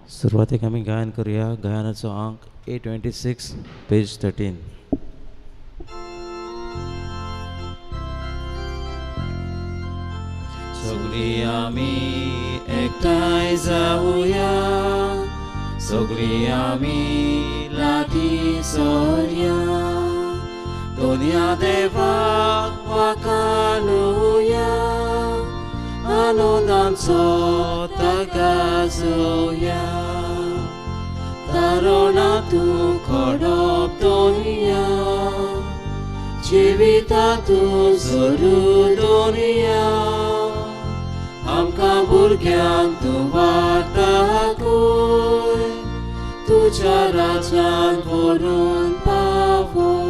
सुरुवातीक आमी गायन करूया. गायनाचो अंक A26 पेज 13. सगळी आमी एकठांय जावुया, सगळी आमी लागीं सरुया, दोनया देवाक वाखाणुया, आनंदांचो गाजोवया. तारुणातूं खडप दोनया, जिवितातूं जोरू दोनया, आमकां भुरग्यांक तूं वाटाकूय, तुज्या राज्यांत व्हरून पावय.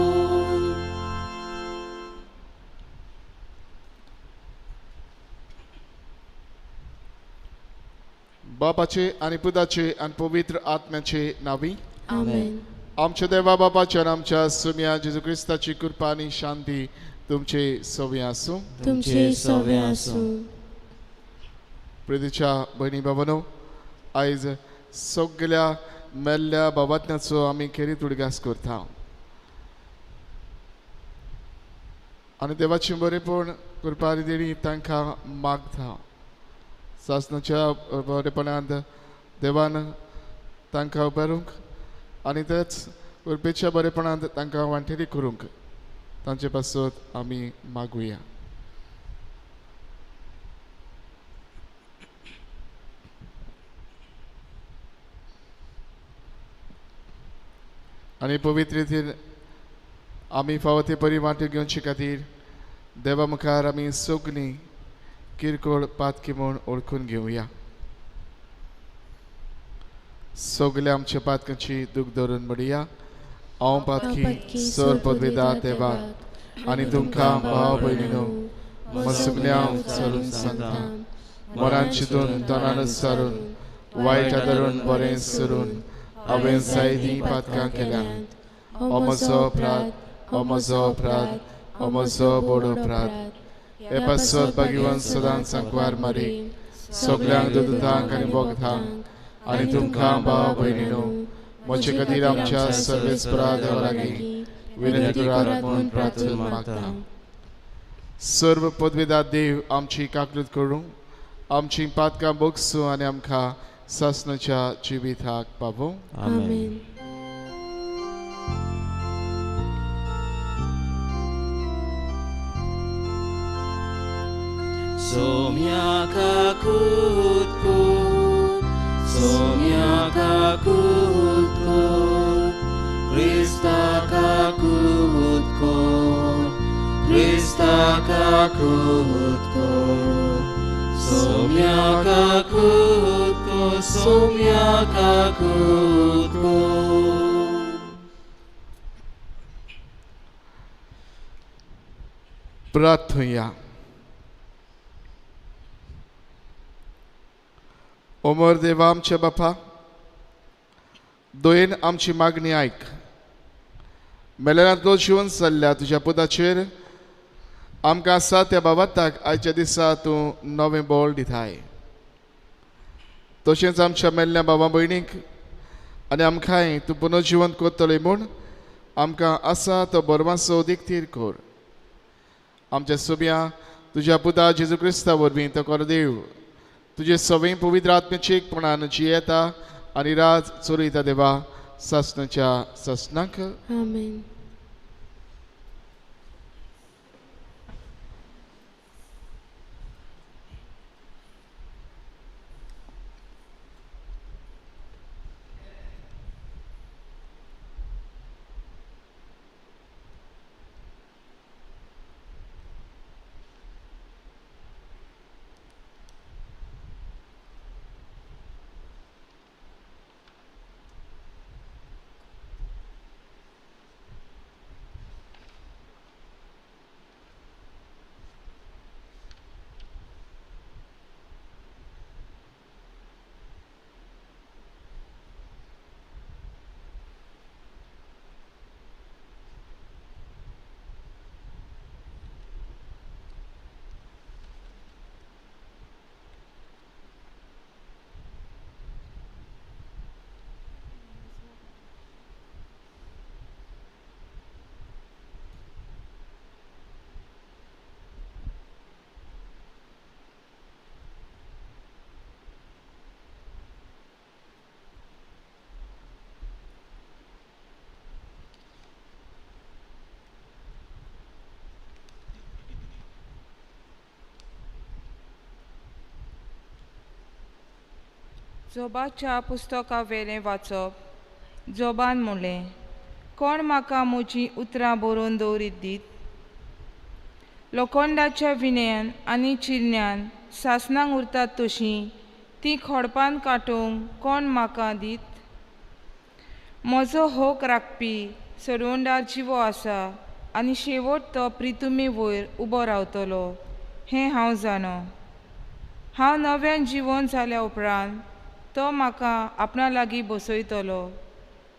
बापाचे आणि पुताचे आणि पवित्र आत्म्याचे नावी. आमेन. आमच्या देवा बापाच्या आणि आमच्या सुम्या जेजू क्रिस्ताची कृपा आणि शांती तुमचे सवय आसूं. तुमचे सवे आसूं. प्रितीच्या भयणी भावांनो, आयज सगळ्या मेल्ल्या भावात्म्याचो आमी खेरीत उडगास करता आनी देवाची बरेपण कृपा दिली तांकां मागता. सासणाच्या बरेपणांत देवान तांकां उबारूंक आनी तेच उर्बेच्या बरेपणांत तांकां वांटेली करूंक तांचे पासत आमी मागुया. आनी पवित्र रितीन आमी फावो ते बरी वांटो घेवचे खातीर देवा मुखार आमी सगळीं किरकोळ पातकी म्हूण ओळखून घेवया. सगल्या आमच्या पातकांची दूख धरून म्हणया. हांव पातकी सर पदवेदार देवाक आनी तुमकां भाव भयणीनो म्हज्या सगळ्यांक सरून सांगता. मरान चिंतून तोंडान सारून वायट आदारून बरें सरून हांवें जायतीं पातकां केल्यात. हो म्हजो अपराध, हो म्हजो अपराध, हो म्हजो बोड अपराध. हे पासत भाग्यवान सदांच सांकवार मारी सगळ्यांक दोतोरांक आनी भोगतांक आनी तुमकां भाव भयणीनो म्हजे खातीर आमच्या सर्वेस्परा देवा लागीं विनंती करात म्हूण प्रार्थना मागता. सर्व पदवेदार देव आमची काकूत करूं, आमची पातकां भोगसूं आनी आमकां सासणाच्या जिविताक पावूं. आमेन. सोम्याका कूदको, सोम्याका कूदको, क्रिस्ताका कूदको, क्रिस्ताका कूदको, सोम्याका कूदको, सोम्याका कूदको. प्रार्थया. ओमर देवा आमच्या बापा, दोयेन आमची मागणी आयक. मेलेल्यांतलो जिवन चल्ल्या तुज्या पुताचेर आमकां आसा त्या बाबताक आयच्या दिसा तूं नवें बोल दिताय. तशेंच आमच्या मेल्ल्या भावा भयणीक आनी आमकांय तूं पुनर्जिवन करतले म्हूण आमकां आसा तो बरमासो दिक्तीर कर. आमच्या सोब्या तुज्या पुता जेजू क्रिस्ता वरवीं तो करदेव तुजे सवय पवित्र आत्म्याचे एकपणान जियेता आनी राज चोरयता देवा सासणाच्या सासणाक. आमेन. जोबाच्या पुस्तका वेलें वाचप. जोबान म्हणलें, कोण म्हाका म्हजीं उतरां बरोवन दवरीत दीत. लोखंडाच्या विण्यान आनी चिरण्यान सासणांक उरतात तशीं तीं खोडपान काडूंक कोण म्हाका दीत. म्हजो होक राखपी सरवंडार जिवो आसा आनी शेवट तो प्रितुमे वयर उबो रावतलो हें हांव जाणो. हांव नव्यान जिवन जाल्या उपरांत तो म्हाका आपणा लागीं बसयतलो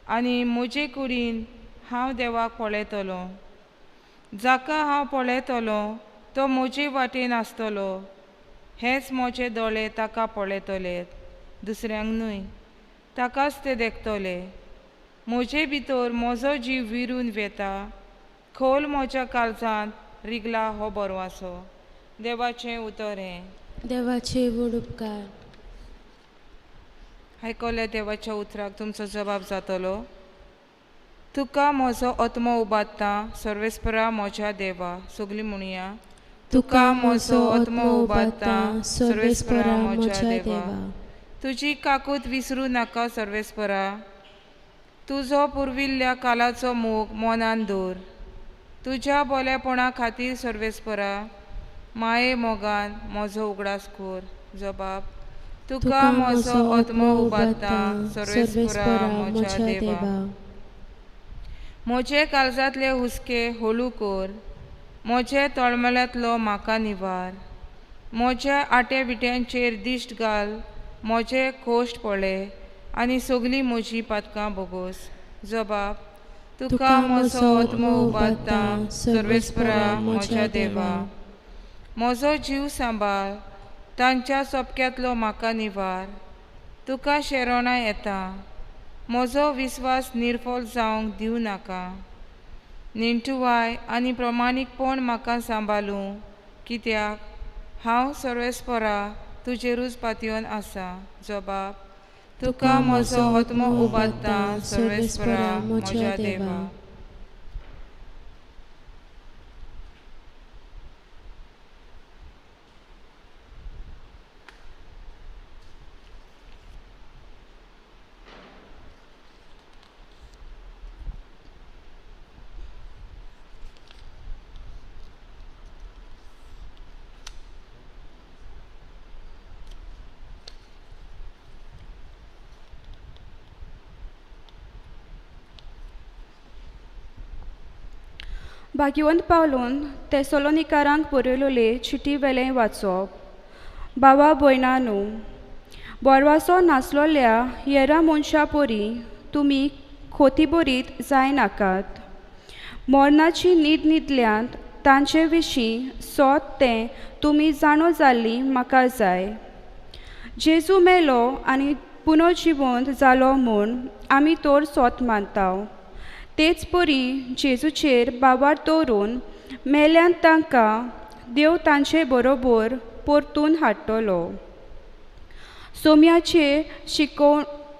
आनी म्हजे कुडीन हांव देवाक पळयतलो. जाका हांव पळयतलो तो म्हजे वाटेन आसतलो. हेच म्हजे दोळे ताका पळयतले, दुसऱ्यांक न्हय. ताकाच ते देखतले. म्हजे भितर म्हजो जीव विरून वेता. खोल म्हज्या काळजांत रिगला हो बरवासो. देवाचें उतर हें. देवाचे व्हड उपकार. आयकल्या देवाच्या उतराक तुमचो जबाब जातलो. तुका म्हजो आत्मो उबारता सर्वेस्परा म्हज्या देवा. सगळीं म्हणुया. तुका म्हजो आत्मो उबारता सर्वेस्परा म्हज्या देवा. तुजी काकूत विसरूं नाका सर्वेस्परा. तुजो पुर्विल्ल्या कालाचो मोग मनान दवर. तुज्या बोलेपणा खातीर सर्वेस्परा माये मोगान म्हजो उगडास कोर. जबाब. तुका म्हजो आत्मो उबारता सर्वेस्परा म्हज्या देवा. म्हजे काळजांतले हुस्के हळू कोर. म्हजे तळमळ्यांतलो म्हाका निवार. म्हज्या आटे विट्यांचेर दिश्ट घाल. म्हजे कोश्ट पळय आनी सगळीं म्हजीं पातकां बोगोस. जबाब. तुका म्हजो आत्मो उबारता सर्वेस्परा म्हज्या देवा. म्हजो जीव सांबाळ. तांच्या सोपक्यांतलो म्हाका निवार. तुका शेरोणां येता. म्हजो विस्वास निर्फळ जावंक दिवं नाका. निणटुवाय आनी प्रमाणीकपण म्हाका सांबाळूं, कित्याक हांव सर्वेस्परा तुजेरूच पातयेवन आसा. जबाब. तुका म्हजो आत्मो उबारता सर्वेस्परा म्हज्या देवा. भाग्यवंत पावलून तेसलोनिकारांक बरयलोले चिटी वेलें वाचप. भावा भयणांनो, बोरवासो नासलोल्या हेरा मनशां परी तुमी खोती बरीत जाय नाकात. मरणाची न्हीद न्हिदल्यांत तांचे विशीं सोत तें तुमी जाणो जाल्ली म्हाका जाय. जेजू मेलो आनी पुनर्जिवंत जालो म्हूण आमी तोर सोत मानताव. तेच परी जेजूचेर बाबार दवरून मेल्यांत तांकां देव तांचे बरोबर परतून हाडटलो. सोम्याचे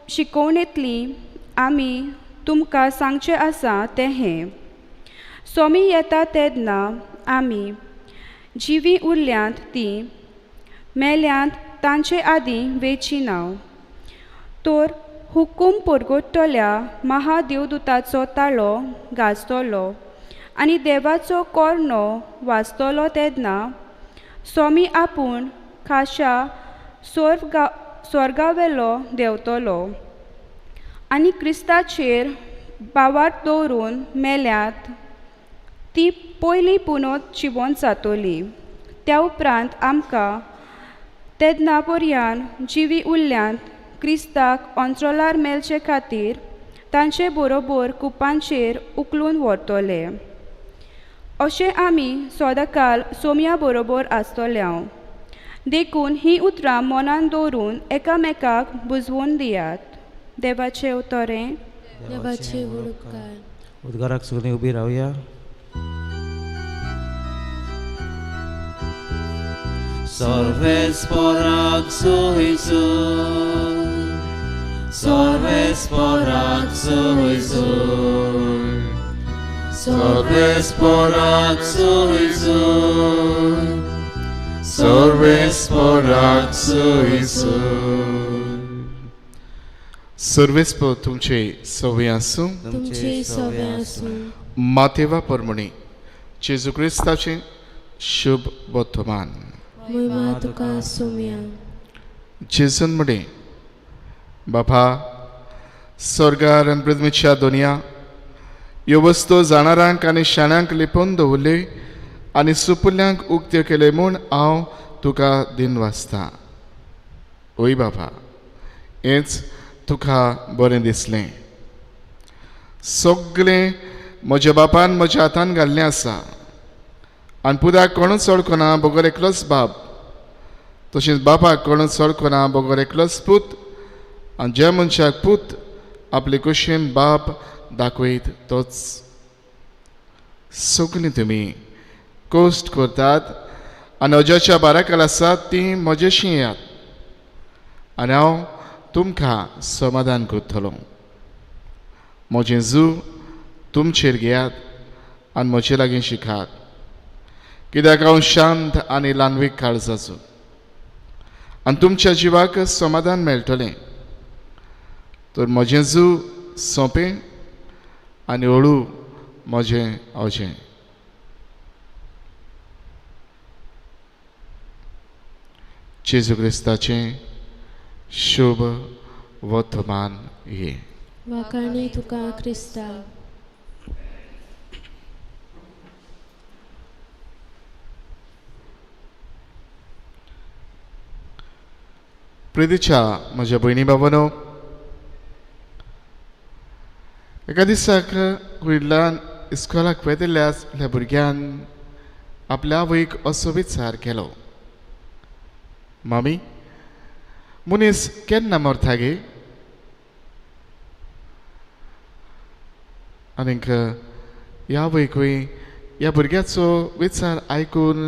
शिकोवणेंतली आमी तुमकां सांगचें आसा तें हें. सोमी येता तेन्ना आमी जिवीं उरल्यांत तीं मेल्यांत तांचे आदीं वेची नाव. तर हुकूम परगटतल्या महादेवदूताचो ताळो गाजतलो आनी देवाचो कोर्णो वाजतलो तेन्ना सोमी आपूण खाशा स्वर्गावेलो देंवतलो आनी क्रिस्ताचेर बावार दवरून मेल्यांत ती पयली पुनर्जिवंत जातली. त्या उपरांत आमकां तेन्ना पर्यान जिवी उरल्यांत क्रिस्ताक अंत्रोलार मेलचे खातीर तांचे बरोबर कुपांचेर उखलून व्हरतले. अशें आमी सदांकाल सोम्या बरोबर आसतले हांव. देखून हीं उतरां मनान दवरून एकामेकाक बुजवून दियात. देवाचें उतरें. देवाचे व्हड उपकार. उद्गाराक सगळीं उबी रावया. Sorvesporak suizur, Sorvesporak suizur, Sorvesporak suizur, Sorvesporak suizur. सर्वेस्प तुमचे सवय आसूं तुमचे सवे आसूं मातेवा परमणी जेजू क्रिस्ताचे शुभ वर्तमान महिमा तुका सोम्या जेजून म्हणे बापा स्वर्गार आनी पृथ्वीच्या दोनया ह्यो वस्तू जाणारांक आनी शाण्यांक लिपोवन दवरले आनी सुपुल्यांक उक्त्यो केले म्हूण हांव तुका दिन वाचतां ओय बापा हेंच तुका बरें दिसलें सगळें म्हज्या बापान म्हज्या हातान घाल्लें आसा आनी पुताक कोणूच ओळखना बगर एकलोच बाप तशेंच बापाक कोणूच ओळखना बगर एकलोच पूत आनी ज्या मनशाक पूत आपले कुशीन बाप दाखयत तोच सगळीं तुमी कोश्ट करतात आनी अजाच्या बाराकाल आसात ती म्हजेशी येयात आनी हांव तुमकां समाधान करतलो म्हजें जू तुमचेर घेयात आनी म्हजे लागीं शिकात कित्याक हांव शांत आनी ल्हानवीक काळजाचो आनी तुमच्या जिवाक समाधान मेळटलें तर म्हजें जू सोंपें आनी हळू म्हजें अवजें जेजू क्रिस्ताचें शुभ वर्तमान हे वाकाणी तुका क्रिस्ता प्रितीच्या म्हज्या भयणी बाबानो एका दिसाक कुयडल्यान इस्कॉलाक वेतेल्ल्या भुरग्यान आपल्या आवयक असो विचार केलो मामी मनीस केन्ना मरता गे आनीक ह्या आवयकूय ह्या भुरग्याचो विचार आयकून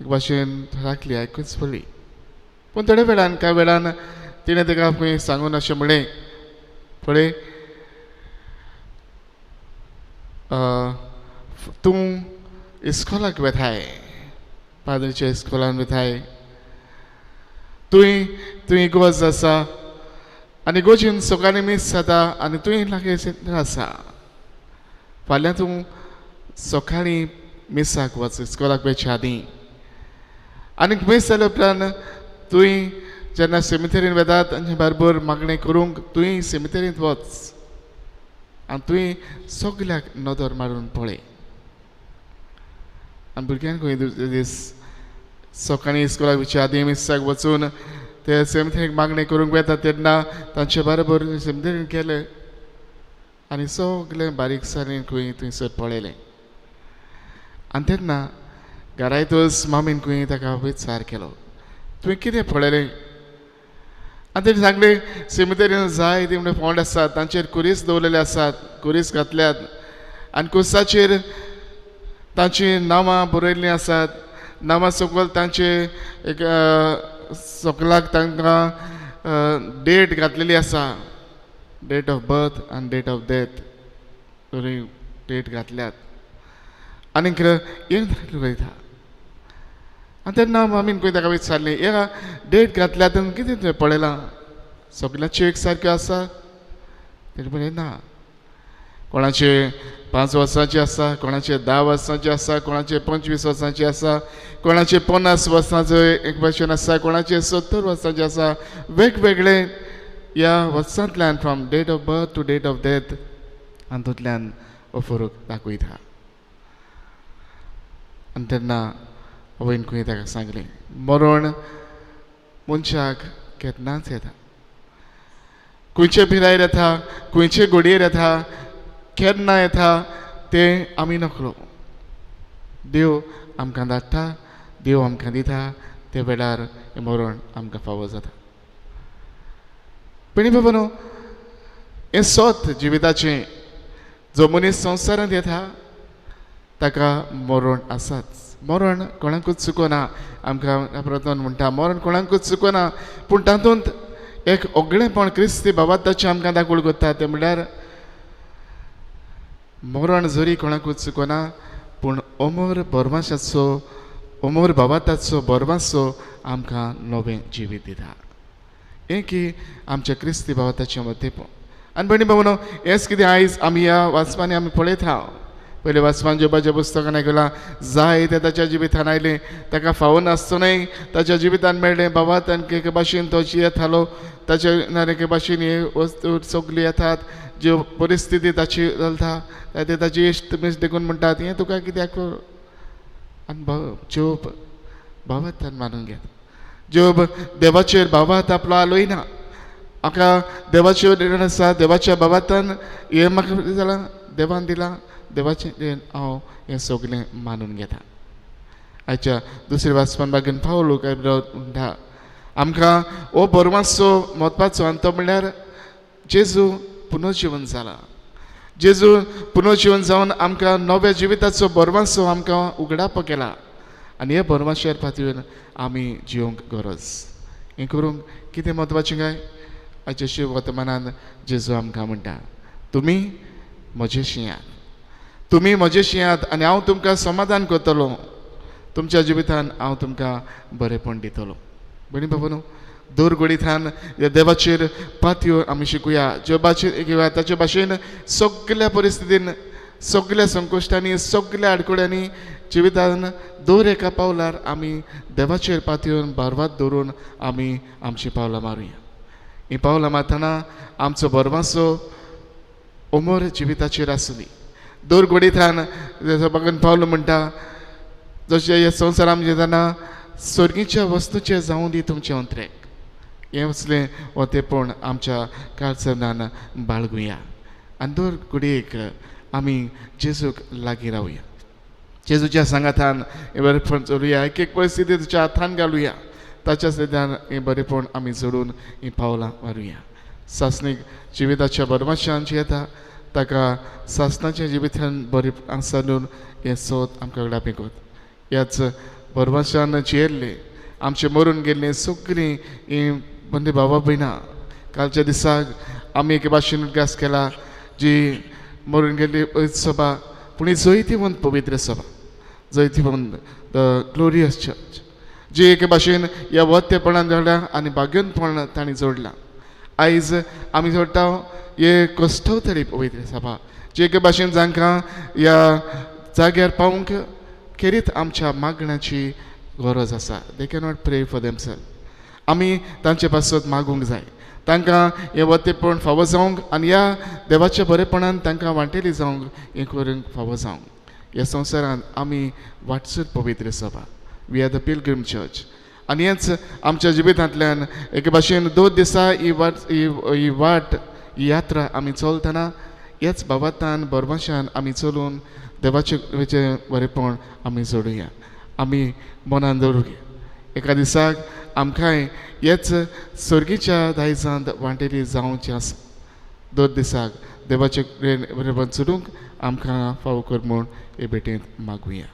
एक भाशेन राखली आयकूच पडली पूण थोड्या वेळान कांय वेळान तिणें ताका खंय सांगून अशें म्हणलें पळय तूं इस्कॉलाक वेताय पाद्रीच्या इस्कॉलान वेताय तुंय इगोज आसा आनी इगोजीन सकाळीं मीस जाता आनी तुंय लागीं आसा फाल्यां तूं सकाळीं मिसाक वच इस्कॉलाक वयच्या आदीं आनीक मीस जाल्या उपरांत तुंय जेन्ना सेमितेरीन वेतात आनी बरोबर मागणें करूंक तुंय सेमितेरींत वच आनी तुंय सगल्याक नदर मारून पळय आनी भुरग्यांक खंय दीस सकाळीं इस्कॉलाक वयच्या आदीं मिसाक वचून ते सेमितेरीक मागणें करूंक वेतात तेन्ना तांचे बरोबर सेमितेरीन गेले आनी सगलें बारीकसाणेन खंय थंयसर पळयलें आनी तेन्ना घरा येतच मामीन खंय ताका विचार केलो तुवें कितें पळयलें आनी तेणें सांगलें सेमितेरीन जाय ती म्हणटा फोंड आसात तांचेर कुरीस दवरलेले आसात कुरीस घातल्यात आनी कुर्साचेर तांचीं नांवां बरयल्लीं आसात नांवां सकयल तांचे एक सकलाक तांकां डेट घातलेली आसा डेट ऑफ बर्थ आनी डेट ऑफ डेथ दोनूय डेट घातल्यात आनीक एक वयता आनी तेन्ना मामीन खंय ताका विचारलें हे डेट घातल्यात कितें तुवें पळयलां सगळ्यांचे एक सारक्यो आसा तेणें म्हणलें ना कोणाचे 5 वर्सांचे आसा कोणाचे 10 वर्सांचे आसा कोणाचे 25 वर्सांचे आसा कोणाचे 50 वर्सांचो एक भाशेन आसा कोणाचे 70 वर्सांचे आसा वेगवेगळे ह्या वर्सांतल्यान from date of birth to date of death हातूंतल्यान हो फरक दाखयता आनी तेन्ना आवयन खंय ताका सांगलें मरण मनशाक केन्नाच येता खंयचे पिरायेर येता खंयचे घडयेर येता केन्ना येता तें आमी नकळो देव आमकां धाडटा देव आमकां दिता ते वेळार हें मरण आमकां फावो जाता पण बाबानो हें सोत जिविताचें जो मनीस संवसारांत येता ताका मरण आसाच मरण कोणाकूच चुकोना आमकां प्रथम म्हणटा मरण कोणाकूच चुकोना पूण तातूंत एक ओगळेपण क्रिस्ती भावार्थाचें आमकां दाखोवण करता तें म्हणल्यार मरण जरी कोणाकूच चुकोना पूण अमर हें की आमच्या क्रिस्ती भावताचें मतें आनी भणी भावनो हेंच कितें आयज आमी ह्या वाचपांनी आमी पळयत आहा पयले वाचपान जोबाच्या पुस्तकान आयकलां जाय तें ताच्या जिवितान आयलें ताका फावो नासतनय ताच्या जिवितान मेळ्ळें बाबातान एके भाशेन तो येतालो ताच्या एके भाशेन हे वस्तू सगल्यो येतात ज्यो परिस्थिती ताची चलता ते ताची इश्ट मिश्ट देखून म्हणटात हें तुका कित्याक आनी जोब बाबातान मानून घेत जोब देवाचेर बाबात आपलो आलोयना म्हाका देवाचेर आसा देवाच्या बाबातान हें म्हाका जालां देवान दिलां देवाचें हांव हें सगलें मानून घेता आयच्या दुसऱ्या वाचपान बागेन पावलो काय म्हणटा आमकां हो बरो मातसो म्हत्वाचो आनी तो म्हणल्यार जेजू पुनर्जीवन जाला जेजू पुनर्जीवन जावन आमकां नव्या जिविताचो बरमासो आमकां उगडाप केला आनी हे बरमाशेर फातीर आमी जिवंक गरज हें करूंक कितें म्हत्वाचें काय आयच्या शिव वर्तमानान जेजू आमकां म्हणटा तुमी म्हजेशी यात तुमी म्हजेशी यात आनी हांव तुमकां समाधान करतलो तुमच्या जिवितान हांव तुमकां बरेपण दितलो भणी बाबा दोर घडींतल्यान देवाचेर पातयो आमी शिकुया जोबाचेर किंवा ताचे भाशेन सगळ्या परिस्थितीन सगळ्या संकश्टांनी सगळ्या आडकोड्यांनी जिवितान दोर एका पावलार आमी देवाचेर पातयेवन बारवात दवरून आमी आमची पावलां मारुया ही पावलां मारतना आमचो बरमासो उमर जिविताचेर आसली दोर घडींतल्यान बगन पावलो म्हणटा जशें ह्या संवसारान जेन्ना सर्गीच्या वस्तूचे जावं दी तुमचे अंतरेक हें असलें वतेपण आमच्या काळसनान बाळगुया आनी दर घडयेक आमी जेजूक लागीं रावया जेजूच्या सांगातान हें बरेपण चलुया एक एक परिस्थिती तुज्या हातान घालुया ताच्या सयत्यान हें बरेपण आमी जोडून हीं पावलां मारुया सासणीक जिविताच्या बरमाशान जी येता ताका सासणाच्या जिवितान बरें सांडून हें सोद आमकां घडापी कोत ह्याच बरमाशान जियेल्ले आमचे मरून गेल्लीं सगळीं हीं बंदी भावा भयणां कालच्या दिसाक आमी एके भाशेन उद्गास केला जी मरून गेल्ली सभा पूण ही जैतिवंत पवित्र सभा जैतिवंत द ग्लोरियस चर्च जी एके भाशेन ह्या वत्तेपणान जोडल्या आनी भाग्यवंतपण तांणी जोडलां आयज आमी जोडटा हे कश्टवतली पवित्र सभा जी एके भाशेन जांकां ह्या जाग्यार पावूंक खेरीत आमच्या मागण्याची गरज आसा दे कॅन नॉट प्रे फॉर देमसेल्फ आमी तांचे पासत मागूंक जाय तांकां हें वतेपण फावो जावंक आनी ह्या देवाच्या बरेपणान तांकां वांटेली जावंक हें करूंक फावो जावंक ह्या संवसारांत आमी वाटसूर पवित्र सभा we are the pilgrim church आनी हेंच आमच्या जिवितांतल्यान एके भाशेन 2 दिसां ही वाट ही यात्रा आमी चलतना हेच बाबातान बरमाशान आमी चलून देवाचें बरेपण आमी जोडुया आमी मनान दवरुया एका दिसाक आमकांय हेच सर्गीच्या दायजांत वांटेली जावचें आसा 2 दिसाक देवाचें बरेपण जोडूंक आमकां फावो कर म्हूण हे भेटेंत मागुया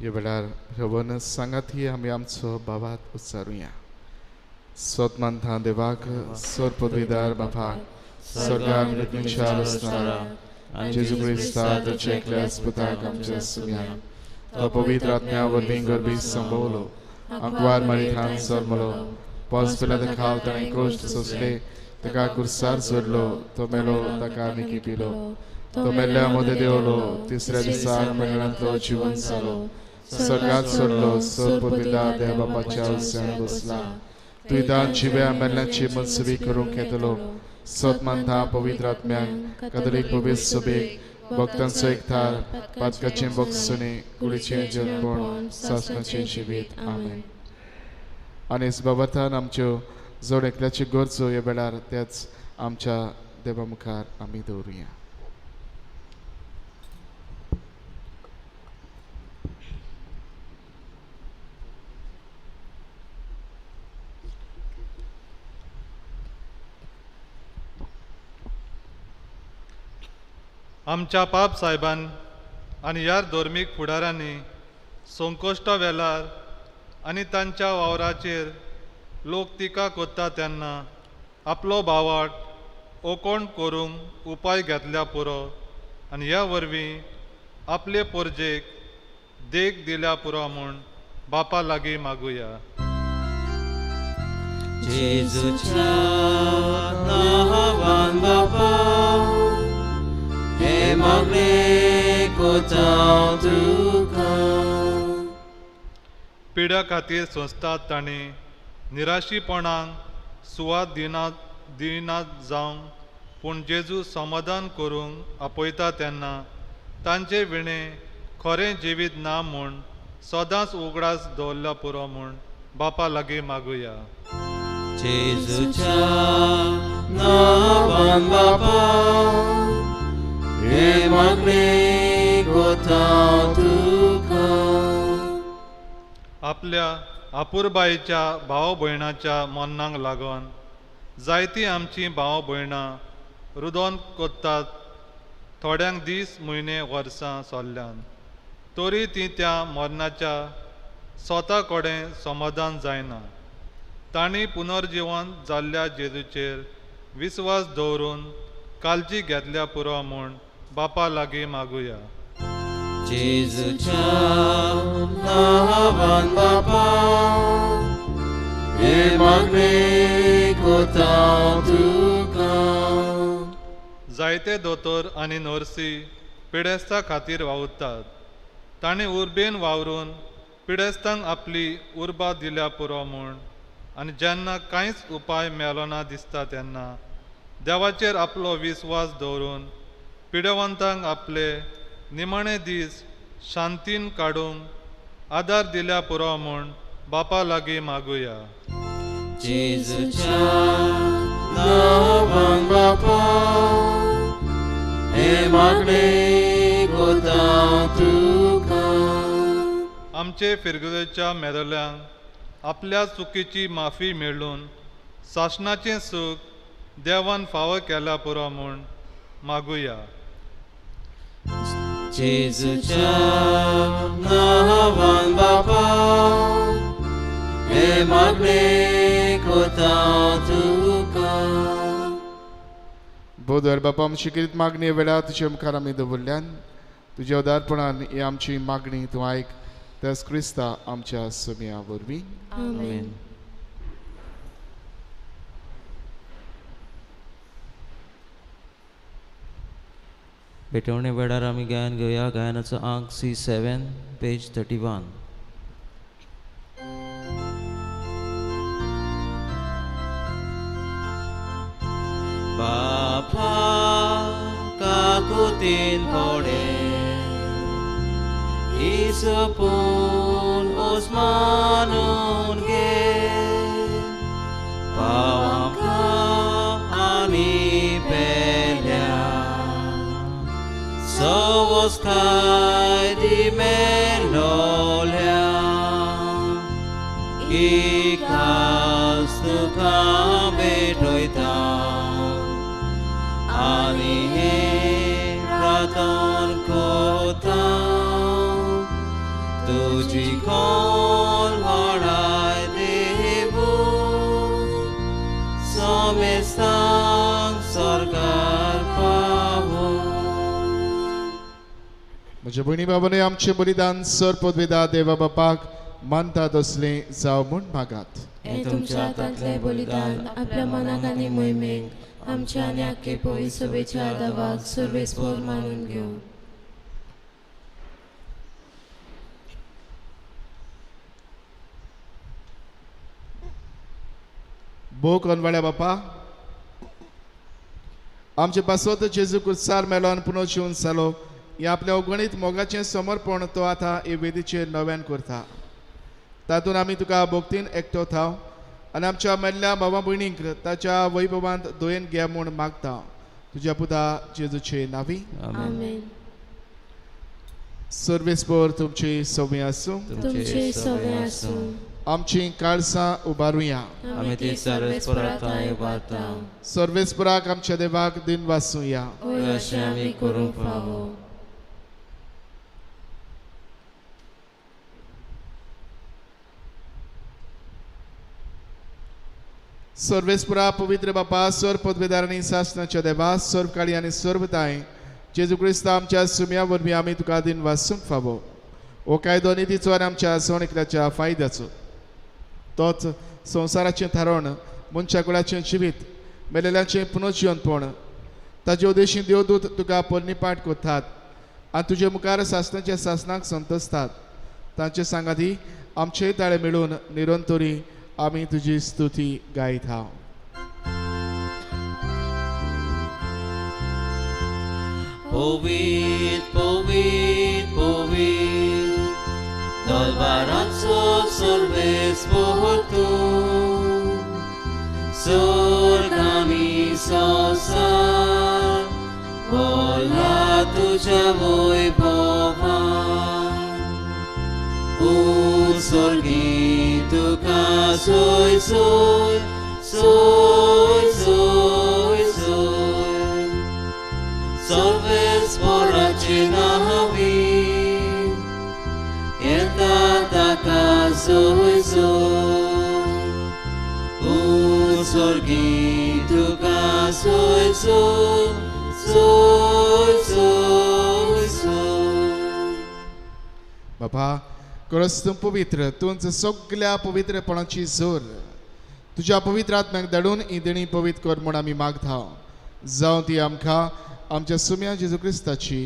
ह्या वेळार रवन सांगात ही आमी आमचो बाबात उच्चारुया सोतमांथा देवाक सोर पदवीदार बापाक स्वर्गांत मृत्यूंच्या असणारा आनी जेजू क्रिस्ताचे एकल्या पुताक आमच्या सुम्या तो पवित्र आत्म्या वरवीं गर्भी संभोवलो आंकवार मारिथान सरमलो पावस पेला खाल ताणें क्रोश्ट सोंसले ताका कुर्सार सोडलो तो मेलो ताका आमी पिलो तो मेल्ल्या मध्ये देवलो तिसऱ्या दिसाक मरणांतलो जिवन जालो स्वर्गांत सोडलो सोर पदवीदार देव बापाच्या उस्यान बसला तुवें जिव्या मेल्ल्यांची मनसुबी करूंक येतलो सतमंता पवित्र आत्म्यांक कदलीक पवित्र सभेक भक्तांचो एकठार पातकाचे भक्तसुनी कुडीचे जतपण सासणाचे जिवीत आमेन. आनी ह्या बाबतान आमच्यो जोड एकल्याची गरजो ह्या वेळार त्याच आमच्या देवा मुखार आमी दवरुया. आमच्या पाप साहेबान आनी ह्या धर्मीक फुडाऱ्यांनी संकोश्टा वेळार आनी तांच्या वावराचेर लोक टिका कोत्ता तेन्ना आपलो भावाट ओकोण करूंक उपाय घेतल्या पुरो आनी ह्या वरवीं आपले पोरजेक देख दिल्या पुरो म्हूण बापा लागीं मागुया. जेजूच्या नांवान बापा हे मागणे कोतां तुका. पिड्या खातीर संस्थात तांणी निराशीपणांक सुवात दिनात जावं पूण जेजू समाधान करूंक आपयता तेन्ना तांचे विणे खरें जिवीत ना म्हूण सदांच उगडास दवरल्या पुरो म्हूण बापा लागीं मागुया. जेजूच्या नांवान बापा हे मागणे कोतां तुका. आपल्या आपुरबाईच्या भाव भयणाच्या मरणाक लागून जायतीं आमचीं भाव भयणां रुदोन कोत्तात. थोड्यांक दीस म्हयने वर्सां चल्ल्यान तरी तीं त्या मरणाच्या स्वता कडेन समाधान जायना. तांणी पुनर्जिवन जाल्ल्या जेजूचेर विस्वास दवरून काळजी घेतल्या पुरो म्हूण बापा लागीं मागुया. जेजूच्या नांवान बापा हे मागणे कोतां तुका. जायते दोतोर आनी नर्सी पिडेस्तां खातीर वावुरतात. तांणी उर्बेन वावरून पिडेस्तांक आपली उर्बा दिल्या पुरो म्हूण आनी जेन्ना कांयच उपाय मेळो ना दिसता तेन्ना देवाचेर आपलो विस्वास दवरून पिडेवंतांक आपले निमाणे दीस शांतीन काडूंक आदार दिल्या पुरो म्हूण बापा लागीं मागुया. जेजूच्या नांवान बापा हे मागणे कोतां तुका. आमचे फिरगुदेच्या मेदल्यांक आपल्या चुकीची माफी मेळून सासणाचें सूख देवान फावो केल्या पुरो म्हूण मागुया. जेजूच्या नांवान बापा हे मागणे कोतां तुका. बोदर बापा आमची कितें मागणी वेळार तुजे मुखार आमी दवरल्यान तुज्या उदारपणान ही आमची मागणी तूं आयक. त्याच क्रिस्ता आमच्या समिया वरवीं आमेन. भेटवणे वेळार आमी गायन घेवया. गायनाचो अंक C7 पेज 31. बापा काकुतीन पडे इसपून ओस्मानून गे पावांका आनी पेल्या सवस्काय दी मेलोल्या इकास तुका भेटोयता आनी हे प्रार्थन कोता तुजी कोल वाडाय देवू समेस्तांक सरकार पावो. म्हज्या भयणी बाबांनी आमचें बलिदान सर पदवेदार देवा बापाक मानता तसलें जावं म्हूण मागात. हे तुमच्या हातांतलें बलिदान आपल्या मनाक आनी मोहिमेक आमच्या आनी आख्खे पवित्र सभेच्या आदावाक सर्वेस्पर मानून घेवं. भोव कोनवाड्या बापा आमचे पासोत जेजू क्रिस्तार मेलोन पुनः जिवन जालो हे आपल्या अगणित मोगाचें समर्पण तो आतां हे वेदीचेर नव्यान करता तातूंत आमी तुका भोक्तीन एकतो थाव आनी आमच्या मेल्ल्या भावा भयणींक ताच्या वैभवांत दोयेन घे म्हूण मागता तुज्या पुता जेजूचे नांवी आमेन. सर्वेस्पर तुमची सवय आसूं तुमचे सवय आसूं आमची काळसां उबारुया आमी ती सर्वेस्परांत उबारता सर्वेस्पराक आमच्या देवाक दिन वासूया होय अशें आमी करूंक फावो. सर्वेस्परा पवित्र बापा सर्व पदवेदार आनी शासनाच्या देवा सर्व काळी आनी सर्वदाय जेजू क्रिस्त आमच्या सुम्या वरवीं आमी तुका दिन वासूंक फावो हो कायदो नितीचो आनी आमच्या सोणिकराच्या फायद्याचो तोच संवसाराचें थारोन मनशा कुळाचें जिवीत मेलेल्यांचें पुनर्जिवनपण ताचे उद्देशीं देवदूत तुका परनिपाट करतात आनी तुजे मुखार शासनाच्या शासनाक संतोसतात तांचे सांगाती आमचे ताळे मेळून निरंतरी आमी तुजी स्तुती गायत आहां. Povit, povit, povit, dolbaranzo solves tu, sorgami sosar, vola tuja voi pova, sorgi tu ka soy soy, soy soy soy. Solves por navi, eta taka soy soy, sorgi tu ka soy soy, soy soy soy. बाबा खरंच तूं पवित्र तूंच सगळ्या पवित्रपणाची जोर तुज्या पवित्र आत्म्याक धाडून ही देणी पवित्र कर म्हूण आमी मागता जावं ती आमकां आमच्या सुम्या जेजू क्रिस्ताची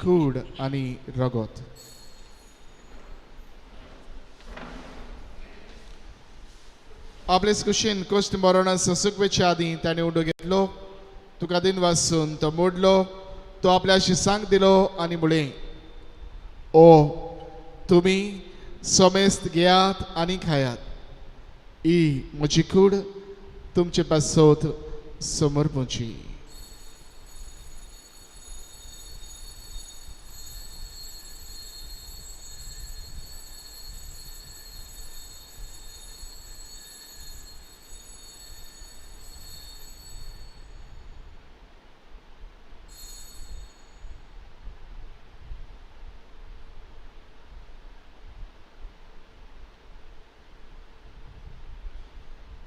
कूड आनी रगत. आपलेच कुशीन कश्ट मरण ससुकवेच्या आदीं ताणें उडो घेतलो तुका दिन वाचून तो मोडलो तो आपल्या शिसांक दिलो आनी म्हळें ओ तुमी समेस्त घेयात आनी खायात ही म्हजी कूड तुमचे पासत समर्पूची.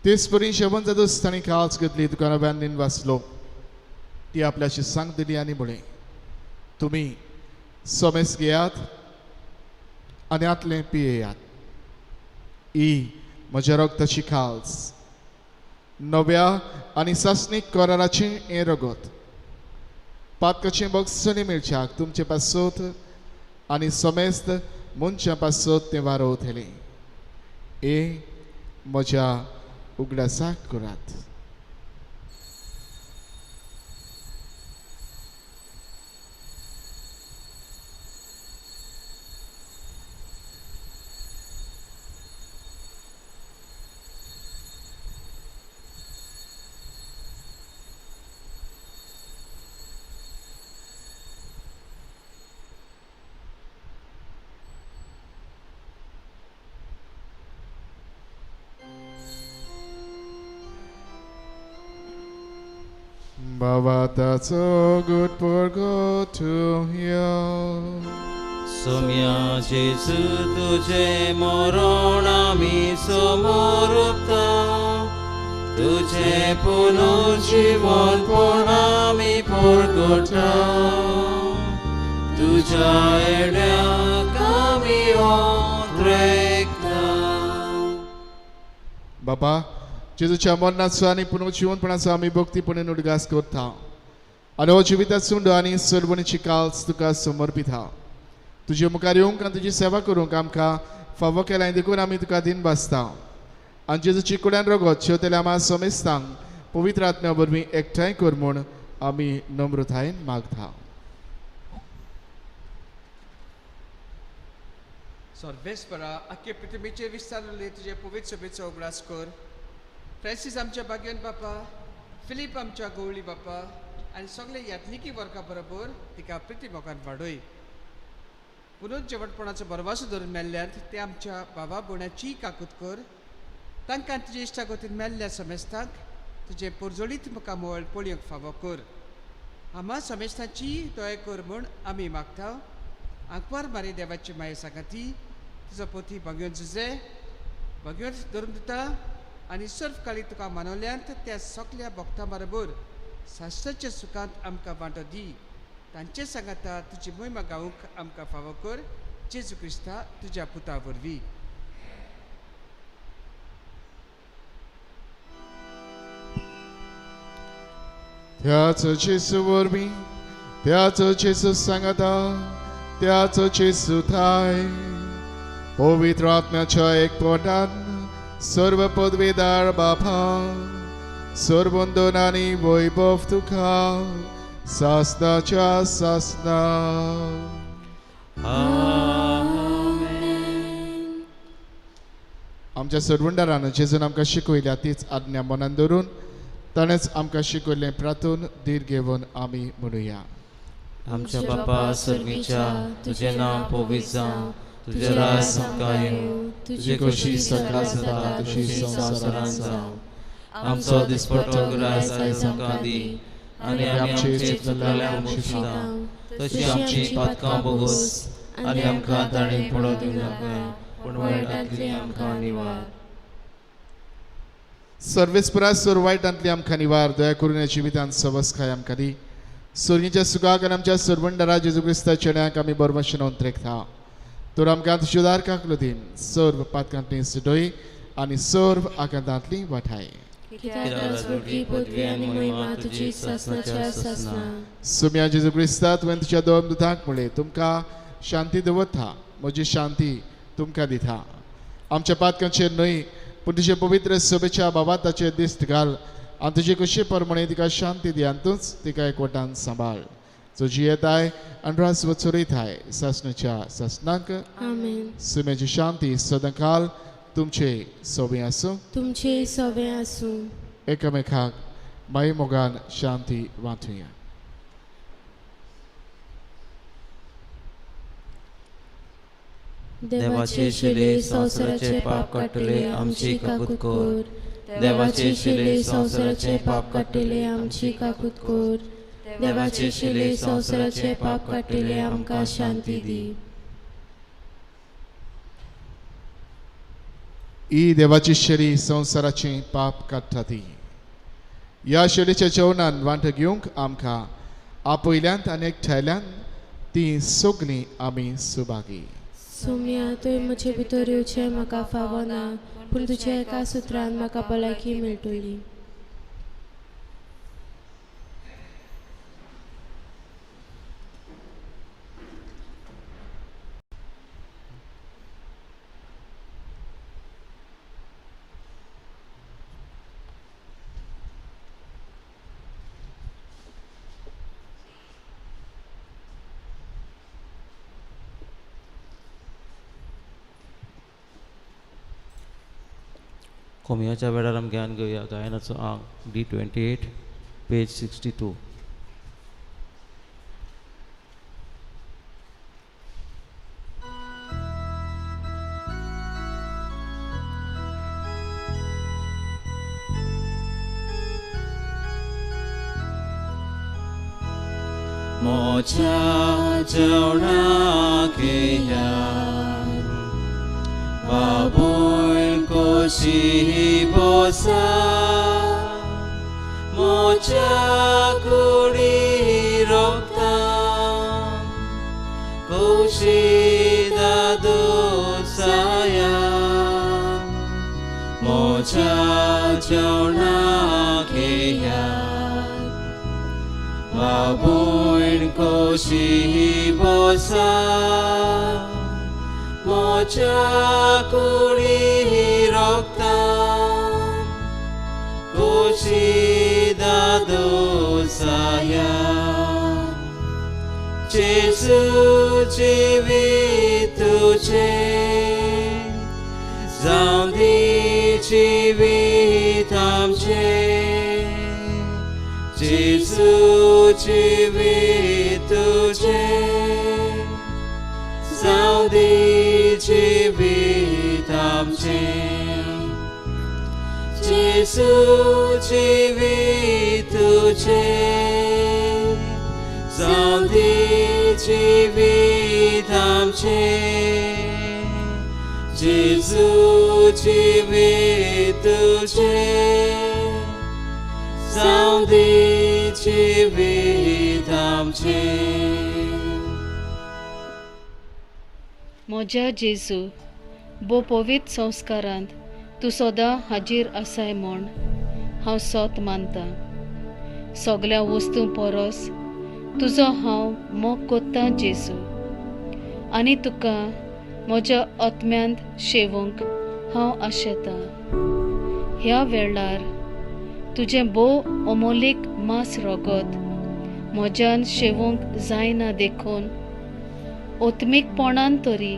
तेच परी शेवण जादूस ताणें काळच घेतली तुका नव्यान दिन वाचलो ती आपल्या शिसांक दिली आनी म्हळें तुमी समेस घेयात आनी आतलें पियेयात ही म्हज्या रगताची खाल्स नव्या आनी सासणीक कराराची हें रगत पातकाचें बक्षणी मेळच्याक तुमचे पासत आनी समेस्त मनशा पासत तें वारोवतलें हे म्हज्या उगडासाक करात. Bhavataso good porgo to you. Saumya जेजू तुझे मरण आमी समोर उपता तुझे पुनर्जीवन पण आमी परगटा तुझ्या येड्याक आमी ओंत्रेकता. बाबा जेजूच्या मरणाचो आनी पुनर्जीवनपणाचो आमी भक्तीपणान उडगास करता आनी हो जिविताचो सुंड आनी सरवणीची काल्स तुका समर्पिता तुजे मुखार येवंक आनी तुजी सेवा करूंक आमकां फावो केला देखून आमी तुका दिन भासता आनी जेजूची कुड्यान रगत शेवतेल्या आमा समेस्तांक पवित्र आत्म्या वरवीं एकठांय कर म्हूण आमी नम्रतायेन मागता. सर्वेस्परा आख्खे पृथ्वीचेर विस्तारले तुजे पवित्र सभेचो उगडास कर. फ्रांसीस आमच्या भाग्यवान बापा, फिलीप आमच्या गवळी बापा आनी सगळे यात्निकी वर्गा बरोबर तिका प्रिती मोगान वाडय. पुनूच जेवणपणाचो बरवासो धरून मेल्ल्यांत ते आमच्या बाबा भोवण्याची काकूत कर. तांकां तुजे इश्टागतीन मेल्ल्या समेस्तांक तुजे पुरजोळीत मुखार मोळ पळोवंक फावो कर. आम्हा समेस्तांची दया कर म्हूण आमी मागता. आंकवार मारी देवाची माये सांगाती तुजो पोती भगवंत जुजे भगवंत धरून दिता आनी सर्व काळी तुका मानवल्यांत त्या सगल्या भक्तां बरोबर साश्टाच्या सुखांत आमकां वांटो दी. तांचे सांगाता तुजी मोहिमा गावूंक आमकां फावो कर. जेजू क्रिस्ता तुज्या पुता वरवीं. त्याच जेजू वरवीं त्याच जेजू सांगाता त्याच जेजू थाय पवित्र आत्म्याच्या एकपटान सर्व पदवीदार बापा सर्व वंदन आनी वैभव तुका सासनाच्या सासना. आमच्या सर्वंडारान जेजून आमकां शिकयल्या तीच आज्ञा मनान धरून ताणेंच आमकां शिकयलें प्रार्थून धीर घेवन आमी म्हणुया. आमच्या बापा सर्गीच्या तुझे नाम पवित्र जावं, तुझे राज आमकां येवं, तुजी कशी सगळा जाता तशी संवसारांत जावं. आमचो दिसपट्टो गिरायक आयज आमकां दी आनी आमी आमचे चुकलेल्यांक मागता तशी आमची पातकां बोगोस आनी आमकां ताणीं पडो दिवं नाका पूण वायटांतली आमकां निवार. सर्वेस्परा सोर वायटांतली आमकां निवार. दया करून ह्या जिवितांत सवस्काय आमकां दी. सोर्गीच्या सुखाक आनी आमच्या सर्वंडारा जेजू क्रिस्ता चेड्याक आमी बरमशेन अंतरेकता. तर आमकां तुज्यो दारकांतलो दिन सर्व पातकांतली सुडोय आनी सर्व आकांतांतली वाठाय. सुम्या जेजू क्रिस्ता तुवें तुज्या दोन दुतांक म्हणलें तुमकां शांती दवरता म्हजी शांती तुमकां दिता. आमच्या पातकांचेर न्हय पूण तुजे पवित्र सभेच्या बाबाताचेर दिश्ट घाल आनी तुजे कशे परमणे तिका शांती दी आनी तूंच तिका एकवटान सांबाळ. तुजी येताय आनी रास वचोरयताय सासणाच्या सासणाक. सुम्याची शांती सदांकाल तुमचे सोबे आसूं. तुमचे सोबे आसूं. एकामेकाक माये मोगान शांती वांटुया. देवाचे शिले संवसाराचे पाप काडटले आमची काकूत कोर. देवाचे शिले संवसाराचे पाप काडटले आमची काकूत कोर. देवाचे शिले संवसाराचे पाप काडटले आमकां शांती दी. ही देवाची शेरी संवसाराची पाप काडटा ती. ह्या शेरीच्या जेवणान वांटो घेवंक आमकां आपयल्यांत आनी एकठांयल्यांत ती सगळीं आमी सुभागी. सोम्या तुवें म्हजे भितर येवचें म्हाका फावो ना पूण तुज्या एका सुत्रान म्हाका भलायकी मेळटली. कोमयाच्या वेळार आमी ज्ञान घेवया गायनाचो अंक D28 पेज 62. मोच्या जेवणाक या बाबून कोशी बोसा मोच्या कुडी रोखता कोशी दादू साया मोच्या जेवणाक या बाबून कोशी बोसा मोच्या कुडी रोखता da dosaia Gesù जीवित तुझे जाऊं दे जीवित आमचे Gesù जीवित तुझे जाऊं दे जीवित आमचे Gesù जीवित तुझे जाऊं दे जीवित आमचे Gesù जीवित तुझे जाऊं दे जीवित आमचे म्हज्या जेजू बो पवित्र संस्कारांत तूं सदां हाजीर आसाय म्हूण हांव सोत मानतां सगळ्या वस्तू परस तुजो हांव मोग कोत्तां जेजू आनी तुका म्हज्या आत्म्यांत शेवूंक हांव आशेतां ह्या वेळार तुजें भोव अमोलीक मास रगत म्हज्यान शेवूंक जायना देखून ओत्मीकपणान तरी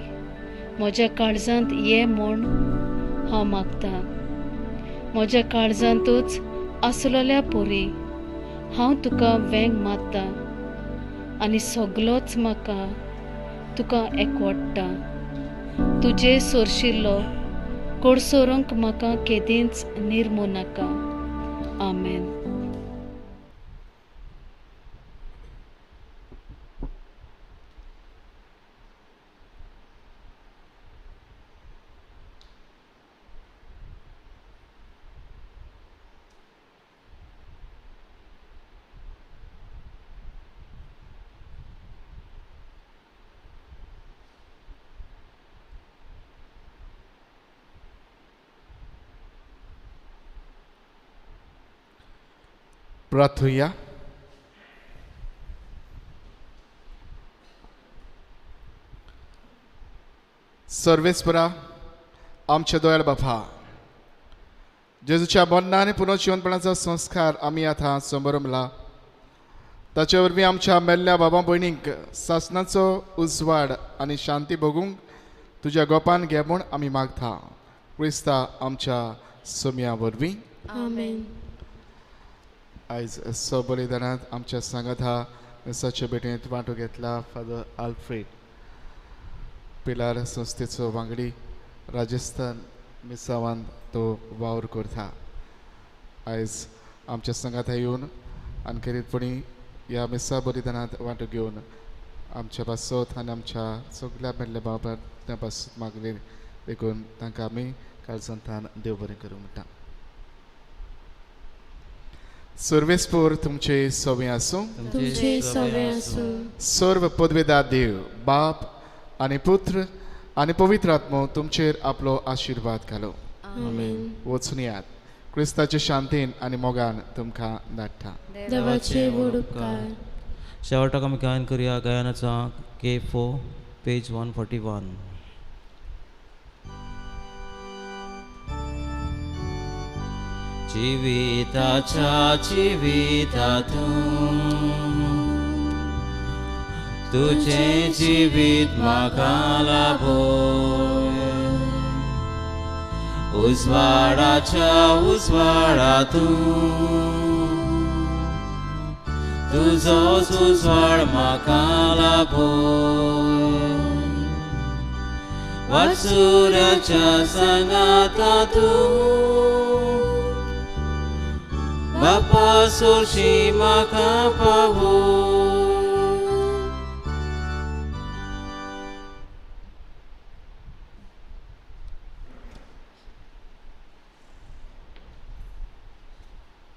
म्हज्या काळजांत ये म्हूण हांव मागतां म्हज्या काळजांतूच आसलोल्या पोरी हांव तुका वेंग मारतां आनी सगलोच म्हाका तुका एकवडटा तुजे सोरशिल्लो कोडसोरूंक म्हाका केदींच निर्मू नाका आमेन प्रार्थुया सर्वेस्परा आमचे दोयाळ बापा जेजूच्या मरणां आनी पुनर्जीवनपणाचो संस्कार आमी आतां समोरमला ताचे वरवीं आमच्या मेल्ल्या बाबा भयणींक सासणाचो उजवाड आनी शांती भोगूंक तुज्या गोपान घे म्हूण आमी मागता क्रिस्ता आमच्या सोम्या वरवीं आमेन. आयज बलिदानांत आमच्या सांगात हा मिसाचे भेटेंत वांटो घेतला फादर आल्फ्रेड पिलार संस्थेचो वांगडी राजस्थान मिसावान तो वावर करता आयज आमच्या संगात येवन आनी खेरीतपणी ह्या मिसा बलिदानांत वांटो घेवन आमच्या पासत आनी आमच्या सगळ्या मेल्ल्या बाबा त्या पासत मागले देखून तांकां आमी काळजांतल्यान देव बरें करूं म्हणटा सर्वेस्पोर तुमचे सवे आसूं तुमचे सवे आसूं सर्व पदवेदार देव बाप आनी पुत्र आनी पवित्र आत्मो तुमचेर आपलो आशिर्वाद घालो आमेन. वचून यात क्रिस्ताचे शांतीन आनी मोगान तुमकां धाडटा देवाचे व्हड उपकार. शेवटाक आमी गायन करुया गायनाचा K4 पेज 141. जिविताच्या जिवितातून तुझे जिवीत म्हाका लाभो उजवाडाच्या उजवाडातून तुजोच उजवाड म्हाका लाभो वासुराच्या सांगातातून बापा सोशी म्हाका पावो